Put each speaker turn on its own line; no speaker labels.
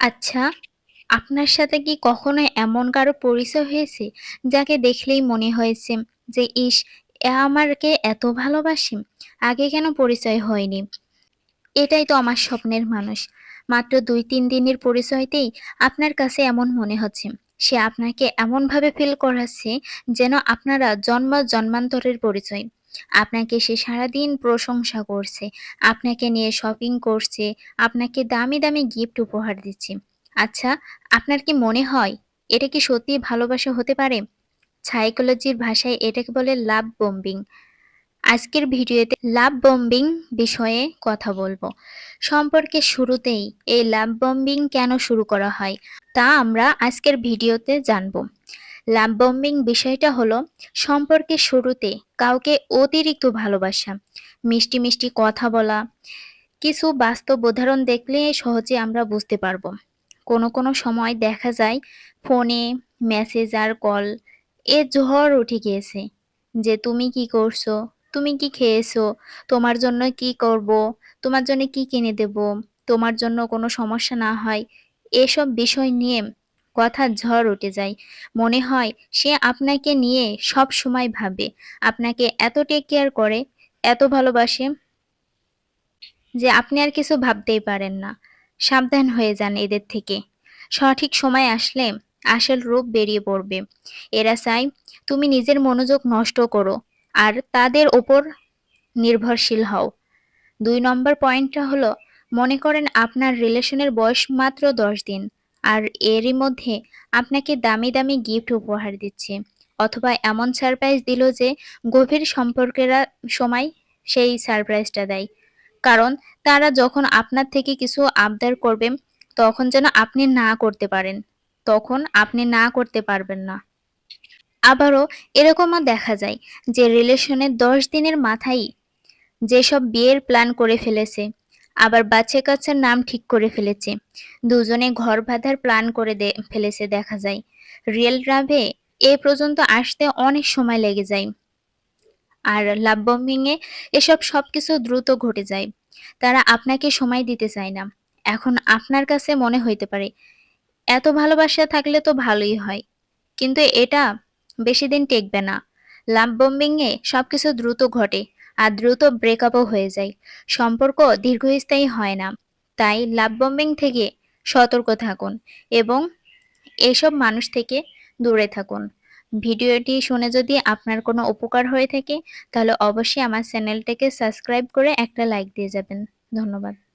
আচ্ছা, আপনার সাথে কি কখনো এমন কারো পরিচয় হয়েছে, যাকে দেখলেই মনে হয়েছে যে, ইস! এ আমাকে এত ভালোবাসে? আগে কেন পরিচয় হয়নি? এটাই তো আমার স্বপ্নের মানুষ। মাত্র ২-৩ দিনের পরিচয়তেই আপনার কাছে এমন মনে হচ্ছে। সে আপনাকে এমনভাবে ফিল করাচ্ছে যেন আপনারা জন্মান্তরের পরিচয়। আপনাকে সে সারাদিন প্রশংসা করছে, আপনাকে নিয়ে শপিং করছে, আপনাকে দামি গিফট উপহার দিচ্ছে। আচ্ছা, আপনার কি মনে হয় এটা কি সত্যিই ভালোবাসা হতে পারে? সাইকোলজির ভাষায় এটাকে বলে লাভ বোম্বিং। আজকের ভিডিওতে লাভ বম্বিং বিষয়ে কথা বলবো। সম্পর্কের শুরুতেই এই লাভ বম্বিং কেন শুরু করা হয় তা আমরা আজকের ভিডিওতে জানবো। লাভ বম্বিং বিষয়টা হলো সম্পর্কের শুরুতে কাউকে অতিরিক্ত ভালোবাসা, মিষ্টি কথা বলা। কিছু বাস্তব উদাহরণ দেখলে সহজে আমরা বুঝতে পারবো। কোনো সময় দেখা যায় ফোনে মেসেজ আর কল এ ঝড় উঠে গিয়েছে যে, তুমি কি করছো? তুমি কি খেয়েছো? তোমার জন্য কি করব? তোমার জন্য কি কিনে দেব? তোমার জন্য কোনো সমস্যা না হয়। এসব বিষয় নিয়ে কথার ঝড় উঠে যায়। মনে হয় সে আপনাকে নিয়ে সবসময় ভাবে। আপনাকে এত টেক কেয়ার করে, এত ভালোবাসে যে আপনি আর কিছু ভাবতেই পারেন না। সাবধান হয়ে যান এদের থেকে। সঠিক সময় আসলে আসল রূপ বেরিয়ে পড়বে। এরা চায় তুমি নিজের মনোযোগ নষ্ট করো আর তাদের ওপর নির্ভরশীল হও। ২ নম্বর পয়েন্টটা হলো, মনে করেন আপনার রিলেশনের বয়স মাত্র ১০ দিন। আর এরই মধ্যে আপনাকে দামি গিফট উপহার দিচ্ছে। অথবা এমন সারপ্রাইজ দিল যে গভীর সম্পর্কেরা সময় সেই সারপ্রাইজটা দেয়। কারণ তারা যখন আপনার থেকে কিছু আবদার করবে, তখন যেন আপনি না করতে পারেন। তখন আপনি না করতে পারবেন না। আবারও এরকমও দেখা যায় যে রিলেশনের ১০ দিনের মাথায়ই যেসব বিয়ের প্ল্যান করে ফেলেছে, আবার বাচ্চা-কাচ্চার নাম ঠিক করে ফেলেছে। দুজনে ঘর বাঁধার প্ল্যান করে ফেলেছে দেখা যায়। রিয়েল লাভে এ পর্যন্ত আসতে অনেক সময় লেগে যায়। আর লাভ বম্বিং এ এসব সবকিছু দ্রুত ঘটে যায়। তারা আপনাকে সময় দিতে চায় না। এখন আপনার কাছে মনে হইতে পারে, এত ভালোবাসা থাকলে তো ভালোই হয়। কিন্তু এটা বেশিদিন টেকবে না। লাভ বম্বিং এ সবকিছু দ্রুত ঘটে আর দ্রুত ব্রেকআপও হয়ে যায়। সম্পর্ক দীর্ঘস্থায়ী হয় না। তাই লাভ বম্বিং থেকে সতর্ক থাকুন এবং এসব মানুষ থেকে দূরে থাকুন। ভিডিওটি শুনে যদি আপনার কোনো উপকার হয়ে থাকে, তাহলে অবশ্যই আমার চ্যানেলটাকে সাবস্ক্রাইব করে একটা লাইক দিয়ে যাবেন। ধন্যবাদ।